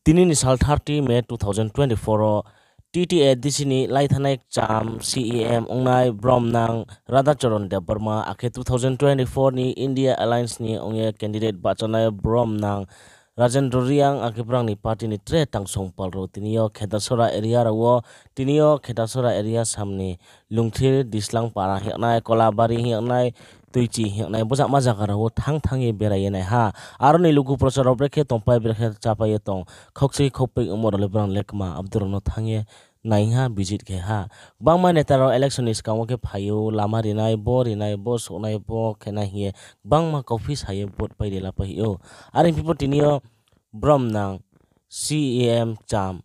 Tini ni sal 30 May 2024 TTA disini laithanai cham CEM ongnai Bromnang Radhacharan Debarma ake 2024 ni India Alliance ni ongye candidate bachanai Bromnang Rajendra Riang ake prang ni party ni tre tangsong palro tinio Khetasora area rawo tinio Khetasora area samni lungthir dislang para heknai kolabari heknai tuichi heknai bojak majak rawo thang thangi berayenai ha aroni lugu prochar obrekhe tongpai brekhe chapai tong khokchi khopei umor lebrang lekma abdurno thange naingha visit ke ha bangma netaro election is kawo ke phayo lama rinai bo sonai bo khena hiye bangma coffee saye bot pai de la pai o arin people tinio Bromnang CEM cham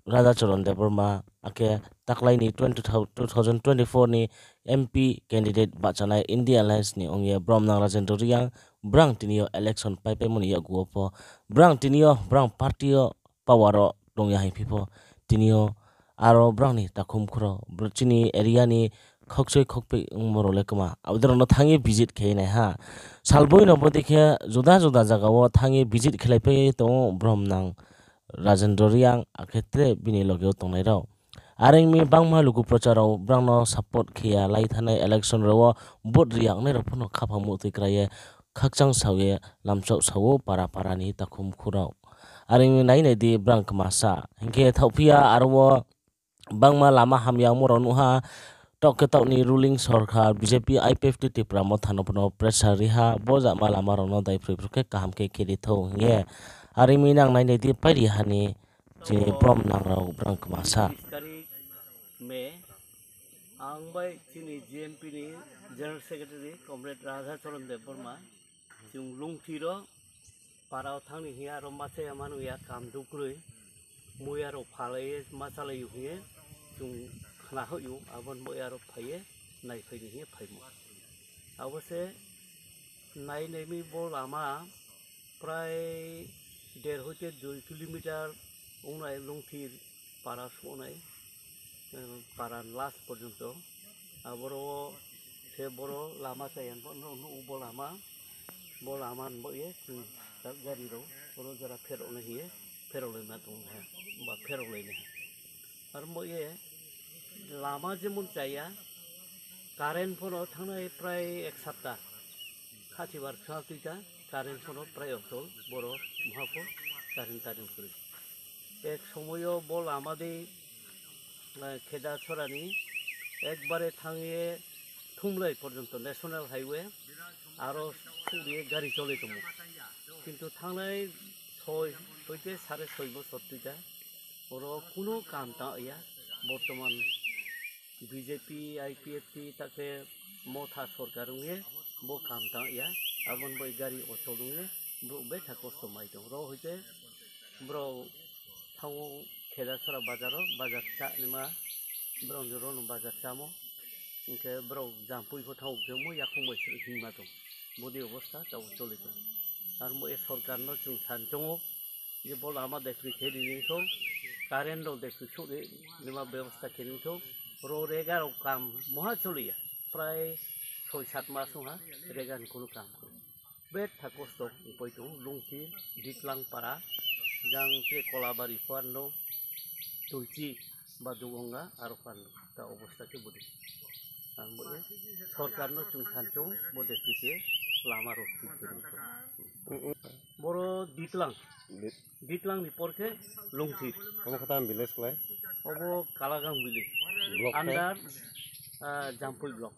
Radhacharan Debarma ake taklai ni 2024 ni MP candidate bachanai India Alliance ni ongye Bromnang Rajendra Riang brang tinio election pai moni ya guopo brang tinio brang partio pawaro dongya hai pipo tinio aro brang ni takum khro chini area ni khokchoi khokpe moro lekma abdrono thangi visit kheina ha salboi no bodikhe juda juda jagao thangi visit khelaipe to Bromnang Rajendra Riang akhetre bini logeo tongnai ro areng mi bangma lugu procharo brangno support khia lai thanai election ro bot riak ne ro phono khapamu tikraye khakchang sawe lamchok sawo para para ni takhum khurau areng mi nai nei di brang kmasa hingke thopia arwo bangma lama hamyang moronu ha tok ni ruling sarkar BJP IPFT tipramo thanopono pressure riha boja malama rono dai pripruke kaham ke kiri tho ye arimi nang nai di pari hani chini prom nang rau brang kmasa me ang bai chini GMP ni General Secretary Comrade Radhacharan Debarma chung lungthiro parao thangni hiya ro mase amanu ya kam dukrui muya ro phalai masalai hiye chung khna hoyu abon muya ro phaye nai phai ni phaimo abose nai nei mi bol ama pray 1.5 হইতে 2 kilometre ওনাই লংথির পাড়া শোনাই পাড়ার last পর্যন্ত আবারও সে বড় লামা চাইন বল আমার বইয়ে গাড়িরও বড় যারা ফেরলে হিয়ে ফেরলে না দং হ্যাঁ বা ফেরলে না আর বইয়ে লামা যেমন চাইয়া কারেন্ট ফোনও থানায় প্রায় 1 সপ্তাহ খাতিবার খাতিটা কারেন্ট ফোনও প্রায় অচল বড় মহাপুর কারেন্ট করে এক সময়ও বল আমাদের খেদাছড়ানি একবারে থাঙিয়ে থুমলাই পর্যন্ত ন্যাশনাল হাইওয়ে আরও সুরিয়ে গাড়ি চলে দমো কিন্তু থানায় 6 হইতে 6.5 বছর তুইটা ওর কোনো কামটা ইয়া বর্তমান বিজেপি আইপিএফটি তাকে মথা সরকার বো কামটা ইয়া abon boy gari otolunge bro betha kosto mai dong ro hoite bro thawo Khedasora bazaro bazar cha nima bro joro no bazar chamo inke bro jampui ko thaw jemo yakho moi hingma dong bodi obostha taw chole dong ar mo e sarkar no chung than jongo je bol ama dekri khedi ning tho current ro dekri chode nima ব্যবস্থা khedi tho ro rega ro kam moha choliya pray 6-7 মাস ha regan kono kam bet thakosto poito lungti diklang para jang ke kolabari pano tuichi badugonga aro pano ta obostha ke bodi ambo sarkar no chung sancho bode pite lama ro boro diklang ni porke lungti kono kata village klai obo kalagang village under jampul block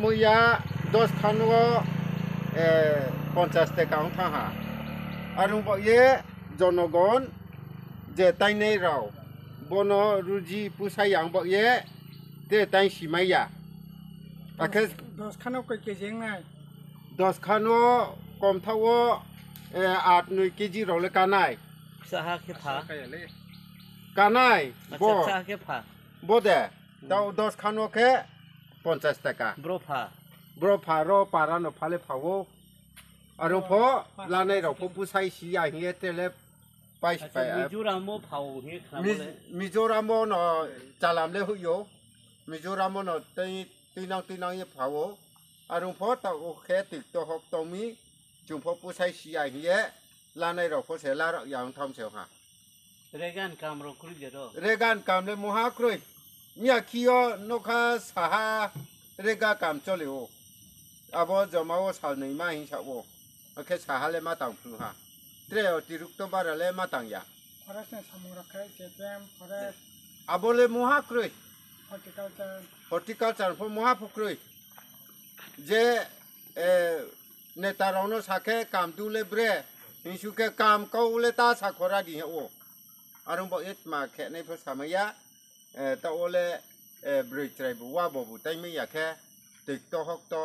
मुया 10 खानुओ 50 টাকা थाहा आरो ये जनगण जे ताइनै राव बनो रुजि पुसायां बये ते ताइ सिमाया आखे 10 खानो कय केजि नाय 10 खानो कमथावो 8-9 केजि रावले कानाय saha ke pha कानाय बो saha ke pha बोदे दाव 10 खानो के 50 টাকা bro pha ro para no phale phawo aro pho lanai ro pho pusai si ya hiye tele pai pai Mizoramo phau he khamole Mizoramo no chalam le huyo Mizoramo no tinang ye phawo aro pho ta o khe tik to hok to mi chung pho pusai si ya hiye लानाय रावखौ सेला yang थाम save हा Regan kamro krujero. Regan कामले मुहा क्रुय मिया कियो नखा साहा रेगा काम चलियो अब जमाओ सालनै मा हिसाबो ओके साहाले मा तांफु हा ट्रेओ तिरुक्तो बाराले मा तांया फरेस्ट ने सामुराखाय जेकेम फरेस्ट आबोले मुहा क्रुय हॉर्टिकल्चर हॉर्टिकल्चर फो मुहा फुक्रुय जे नेतारावनो साखे काम दुले ब्रे हिसुके काम कौले ता साखरा दि ओ आरो बो एत मा खेनै फो सामया ता ओले ब्रैट्राय बुवा बबु ताइमैया खे टिकतो हक्तो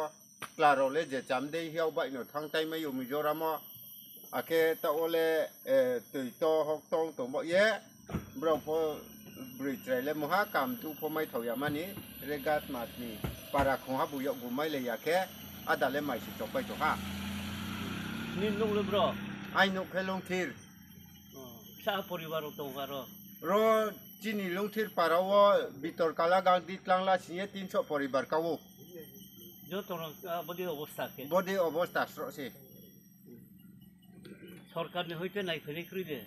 क्लारोले जे जामदे हियाव बायनो थां ताइमै मिजोरामो आखे ता ओले टिकतो हक्तो तोमो ये ब्रफो ब्रैट्रायले मुहा काम तु फमाय थावया मानि रेगात मातनि पारा खहा बुयो गुमाय ले याखे आदाले माइसि चपाय चहा Nin nung libro. आइनो खेलंग थिर Sa poribaro tongaro. रो चिनी लंथिर पाराव बितर काला गां दितलांला सिए 300 परिबार कावो Jotono bodi obostha ke. बदे अवस्था स्रसे Sorkar ni hoite nai phene kride.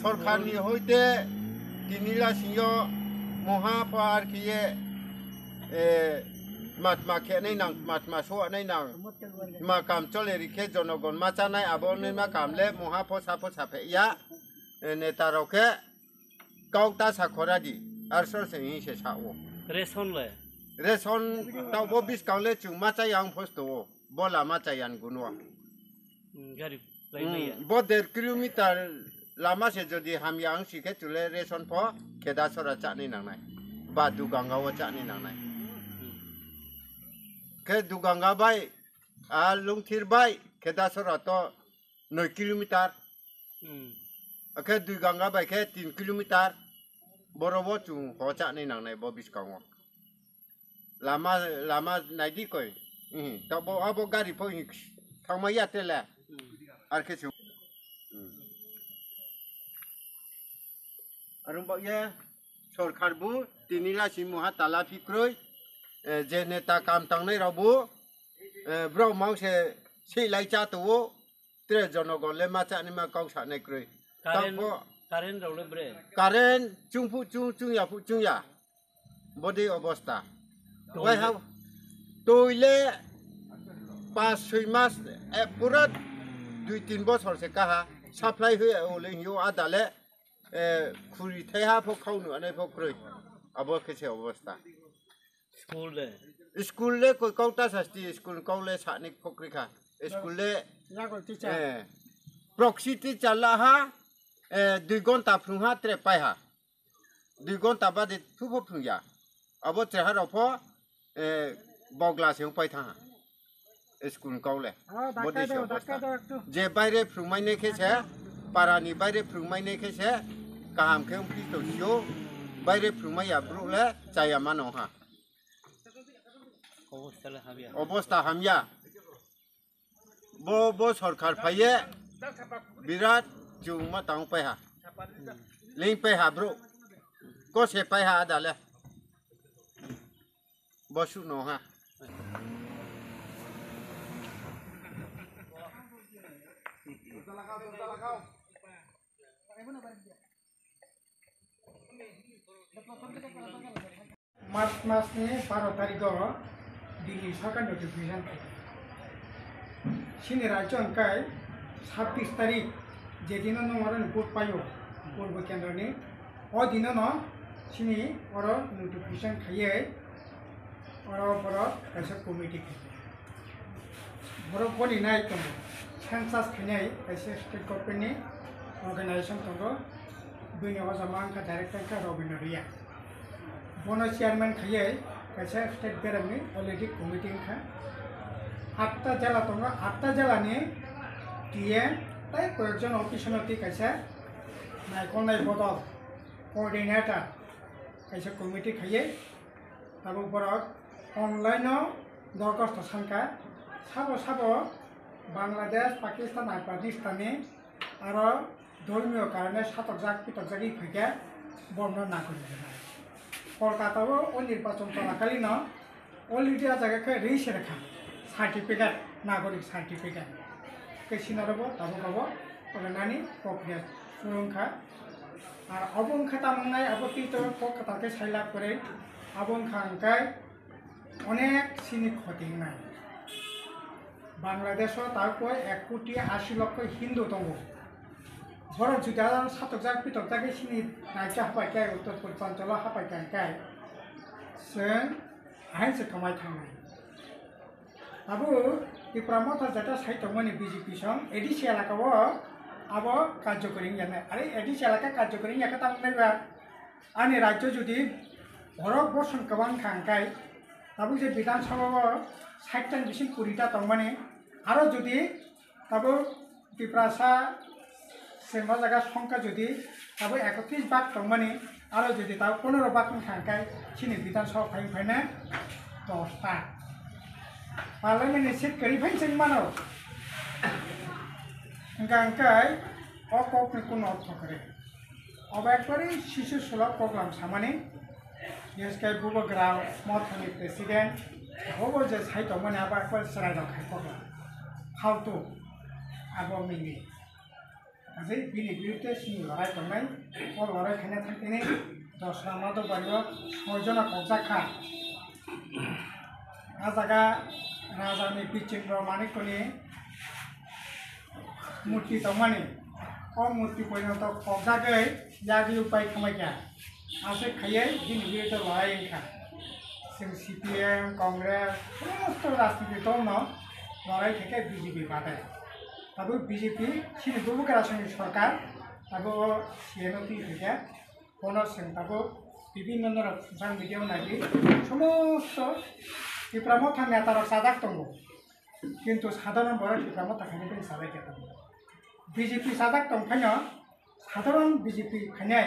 सरकारनि होइते तिनिला सियो महापार किए मातमा खेनै नां मातमा सो नै नां मा काम चले रिखे जनगण मा चानाय आबोनै मा कामले महाफो साफो साफे या नेता रखे काउता साखरादि आरसर से हिसे साओ Reson le. रेशन दाउबो बिस काउले चुमा चायां फस्तो बोला मा चायान गुनो Gari lainnya. बो 1.5 किलोमीटर लामा से जदि हम yang सिखे चुले रेशन फ खेदा सरा चानि नांनाय बा दुगांगाव चानि नांनाय के दुगांगा बाय आ लुंथिर बाय खेदा सरा तो 9 किलोमीटर के दुगांगा बाय के 3 किलोमीटर बरोबो चु हो चानि नांनाय बो बिसकांगो लामा लामा नायदि कय तबो आबो गारि फ थांमाया तेला आर केसु आरो ये सरकारबो तिनिलासि मुहा ताला फिक्रय जे नेता काम तांनाय रावबो ब्रह्मांसे सेलाय जातोवो त्रे जनगणले मा चानि मा गावसानाय क्रय Karen role bre. कारेन्ट चुंफु चुंया बदे अवस्था वाय हाव तोइले 5-6 मास पुरा 2-3 बছর से कहा सप्लाई हो ओले हियो आदाले खुरि थाया फो खाउनु अने फो क्रय अब केसे अवस्था School le. स्कूल ले कोई कौटा सस्ती स्कूल कौले सानिक फक्रिखा स्कूल ले लागो टीचर प्रॉक्सी टीचर लाहा 2 घंटा फुंहा त्रे पायहा 2 घंटा बादे फुफो फुंया अब त्रेहा रफो बगला से पाय थाहा स्कूल कौले बदे से अवस्था जे बायरे फुंमायने केसे पारानि बायरे फुंमायने केसे गाहाम के पिस्तो सियो बायरे फुंमाया ब्रुले जाया मानोहा Obostha le habia. अवस्था हामिया बो सरकार फाये बिराट जुमा तांग पायहा लिंक पायहा ब्रो को से पायहा आदाले बसु नहा मार्च मास ने 12 तारीख को दिल्ली सरकार नोटिफिकेशन सिनी राज्य अंकाय 26 तारीख जेदिन नमरन भोट पायो पूर्व केंद्र ने ओ दिन न सिनी और नोटिफिकेशन खाये और पर ऐसा कमिटी बरो बडी नाय तो सेंसस खने ऐसे स्टेट गवर्नमेंट ने ऑर्गेनाइजेशन तो दुनिया जमान का डायरेक्टर का रविंद्र रिया बोनो चेयरमैन खाये कैसे स्टेट बेरमनी ऑलरेडी कमिटी का 8टा जिला तो 8टा जिला ने टीए ताई कोएक्शन ऑफिसर ती कैसे नायकोन नाय बदल कोऑर्डिनेटर कैसे कमिटी खाये तब ऊपर ऑनलाइन दरखास्त संख्या साबो बांग्लादेश पाकिस्तान अफगानिस्तानी और धर्मीय कारण सातक पितक फैके बर्णन ना कर कलकाता निर्वाचन चलाकालीन अलरेडी जगह रजिस्टर रखा सार्टिफिकेट नागरिक certificate kesinarabo tabo kabo nani pokya surungkha আর অবংখা তামনাই আবতি তো কলকাতাতে সাইলা করে অবংখা আঙ্কাই অনেক সিনি ক্ষতি নাই বাংলাদেশও তারপর 1,80,00,000 হিন্দু দङ বড় जुदा सातक पिटक सिनि नायका हाबाय उत्तर पूर्वांचल हाबाय गाय जों आहायसो कमाय थांनाय आबो इप्रामता जाता साइतमनि बीजेपी सं एडिसि एलाकाव आबो कार्यकरी जानाय आरो एडिसि एलाका कार्यकरी याका तांनायबा आंनि राज्य जुदि भारत बर्षन गोबां खांखाय ताबो जे विधानसभा 60 बिसिम कुरिता दंमाने आरो जुदि ताबो पिप्रासा सेंबा जागा संख्या जुदि ताबो 31 भाग दंमाने आरो जुदि ताबो 15 भाग खांखाय सिनि विधानसभा फाइना 10 टा पार्लियामेंट सीट करी फाइन मानो गांकाय अकपनि कोनो अर्थ करे अब एकबारे शिशु सुलभ प्रग्राम सामाने यसकाय बुबग्राम मथनि प्रेसिडेंट होबो जे साइट मने आबा एकबार सराय रखाय प्रग्राम फालतु आबो मिनि अझै बिनि बिरुद्धे सिनि लड़ाई दंनाय ओ लड़ाई खाने थांथिनि दसरा मादो बारियो सयजना कब्जाखा आ जागा राजानि बिचिन्द्र मानिकनि मूर्ति दंमाने ओ मूर्ति पर्यन्त कब्जागै यागि उपाय खामायगा आसे खायै दिन बिरुद्ध लड़ाइखा जों सीपीएम कांग्रेस समस्त राजनीति दल लड़ाई থেকে बीजेपी बादे तब बीजेपी सिनि बुबुगारासनि सरकार तब सीएनपी থেকে कोनो जों तब বিভিন্ন सोशल मीडिया नागि समस्त पिप्रामथा नेतार सादाक दङ किन्तु साधारण बर पिप्रामथा खाने सादाक दङ बीजेपी सादाक दंखायनो साधारण बीजेपी खाने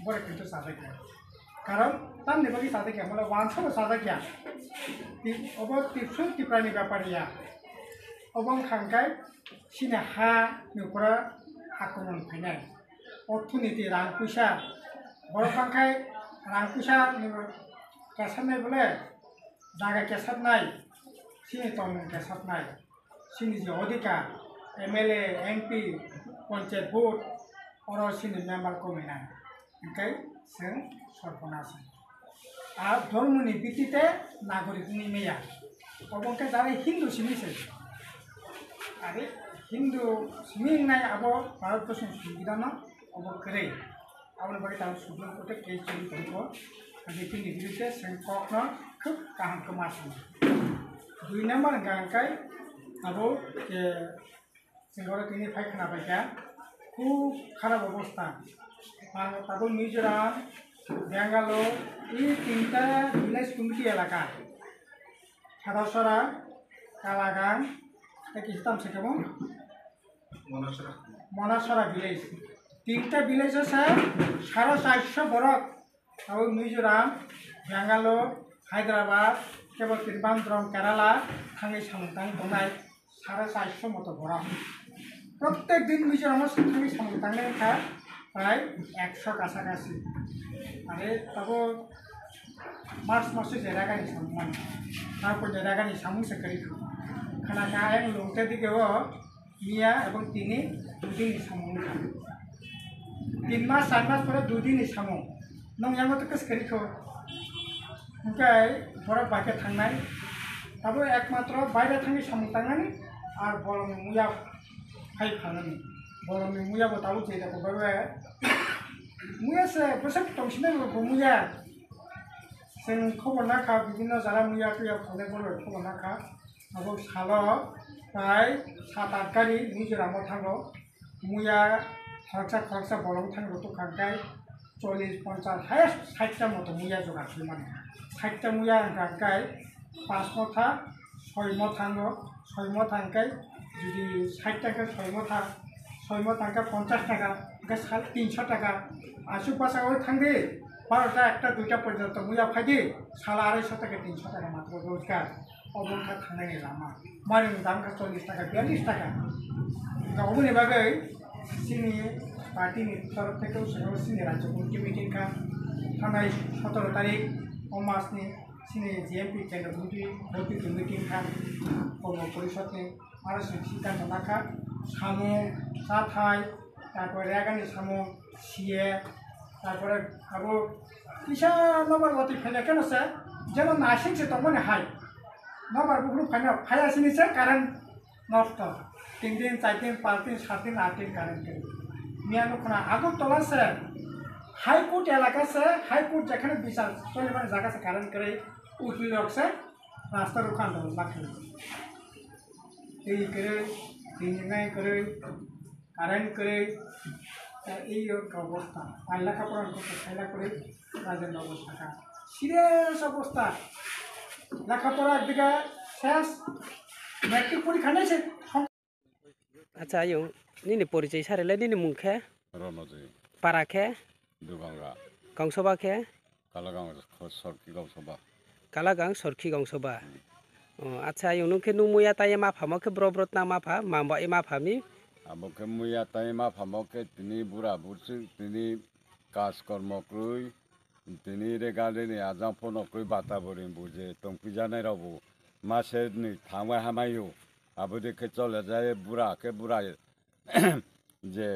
बर किन्तु सादाक कारण तामनि बगि सादाक मतलब वानसबो सादाक अब तिपसुन तिप्रानि व्यापारिया अबं खांखाय सिने हा नखरा आक्रमण फैनाय अर्थनीति रां पैसा बर खांखाय रां पैसा केसारनाय बोले जागा केसारनाय सिनि तन केसारनाय सिनि जे अधिकार एमएलए एमपी पंचायत भोट और सिनि मेम्बर कमिनाय ओंखाय जों सरपनास आ धर्मनि भित्तिते नागरिकनि मेया अबंखे जारे हिंदू सिमिसे आरो हिंदू सिमिनाय आबो भारतवर्ष संविधान अब करे आबो बागै तार सुप्रीम कोर्ट केस चलि दंको बेनि बिरुद्धे जों कखनो खूब गाहाम कमासि 2 नम्बर गांखाय आबो के जोंगरा तिनि फायखाना बायगा खूब खाराप अवस्था तब मिजोराम बेंगालोर ये 3टा विलेज कमिटी एलाका खारासरा कालागां एक हिसाब से केमन मनासरा विलेज 3टा विलेज আছে 450 बरक अब मिजोराम बेंगालोर हायद्राबाद केवल त्रिबांद्रम केराला थांगे सामंतां दंनाय 450 मत बरक प्रत्येक दिन मिजोराम थांगे सामंतांनाय था प्राय 100 काছাকাছি आरो तब मार्च मासे जेरागानि साममान तारपर जेरागानि सामुंसे करि खाना आयन लोंते दिगेव मिया एवं तिनि दुदिनि सामुं 3 मास 4 मास परे दुदिनि सामुं नों यामत कस करिखो ओंखाय बरा बाके थांनाय तब एकमात्र बायरे थांनि सामुं थांनानै आरो बरनि मुया फाइ खानानै बरनि मुया बताउ जेराको बाबे मुया से बसक तंसिने मुया जों खबर नाखा बिदिनो जारा मुया फैया फने बोलो खबर नाखा अब सालो प्राय 7-8 गारि मिजोरामाव थांगो मुया खरसा बरं थांगो तो खांखाय 40-50 हायेस्ट 60टा मत मुया जगाखै माने 60टा मुया खांखाय 5 मथा 6 मथ थांगो 6 मथ थांखाय जुदि 60 टाका 6 मथा 6 मथ थांखा 50 टाका 300 टाका आसुपासाव थांदे 12टा 1टा 2टा पर्यन्त मुया फायदे साला 250 टाका 300 टाका मात्र रोजगार अबंखा थांनायनि लामा मारिं दामखा 40 टाका 42 टाका गावनि बागै सिनि पार्टीनि तरफ থেকে सिनि राज्य कमिटि मिटिं का थांनाय 17 तारिख मासनि सिनि जेएमपी केन्द्र कमिटि मिटिं का कर्म परिषदनि आरो सिद्धांत नाखा সামু চাথাই তারপরে রেগানি সামু সিয়ে তারপরে আবো কিসা নবার গতি ফেলে কেন সে যেন নাসিংসে তো মনে হাই নবার বুকুরু ফাইনা ফাইয়াছিনিছে কারেন্ট নষ্ট 3 দিন 4 দিন 5 দিন 7 দিন 8 দিন কারেন্ট মিয়ানো খনা আগরতলা সে হাইকোর্ট এলাকা সে হাইকোর্ট যেখানে বিচার চলে মানে জায়গা সে কারেন্ট করে উঠলি রকছে রাস্তা রুখান দেবো বাকি এই করে ইঞ্জিনিয়ারিং করে কারেন্ট করে এই অবস্থা আর লেখাপড়া করতে খাইলা করে রাজের অবস্থা সিরিয়াস অবস্থা লেখাপড়া একদিকে শেষ ম্যাট্রিক পরীক্ষা নিয়েছে আচ্ছা আয়ো নিনি পরিচয় সারিলে নিনি মুখে রনজি পারাখে দুগাঙ্গা গংসবাখে কালাগাং সরকি গাवसबा কালাগাং সরকি গংসবা আচ্ছা আয়ো নুখে নুমুয়া তাই মা ফামকে ব্রব্রত না মা ফা মামবা এ মা ফামি আবকে মুয়া তাইমা ফামকে তিনি বুড়া বুরছি তিনি কাজ কর্ম কই তিনি রেগালে আজাं ফোন কই বাতা বরিং বুঝে তংপি জানাই রাবো মাসে নি থাंबाय हामायो আবো দেখে চলে যায় বুড়া কে বুড়া যে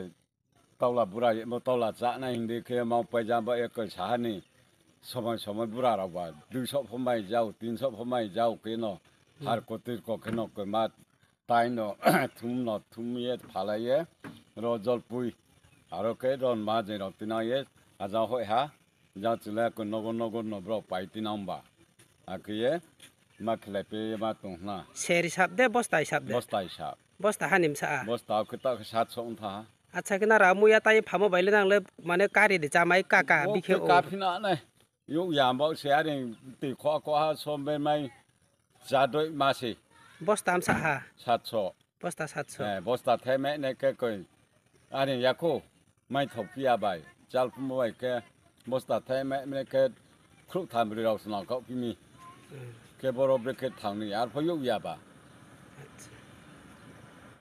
তাওলা বুড়া তাওলা জানাই দেখে মাवपाय जाबा एक साहानि समय समय बुरा रावबा 200 फमाय जाओ 300 फमाय जाओ केनो हार कोतिर कोकेनो के मा ताइनो थुमनो थुमिए फालाये रजल पुई आरो के रन मा जे रतिनाये आजा होय हा जा चले को नगो नगो नब्र पाइति नामबा आकिये मा खलेपे मा तंगना সেরি সাপ দে বস্তাই সাপ দে बस्ता हिसाब বস্তা হানিম সা बस्ता खता 700 था আচ্ছা কিনা রামুয়া তাই ফামো বাইলে নাংলে মানে কারি দে জামাই কাকা বিখে ও काफिना नै यो यामबा सेयारि ति खवा खवा समबे माइ जादय मासे বস্তা আমসা হা 700 বস্তা 700 बस्ता थेमे ने के कय आरे याको माइ थपिया बाय जाल फुमबाय के बस्ता थेमे ने के ख्रु थामब्रि रावसना का पिमी के बरो ब्रेके थांनि आर फयो याबा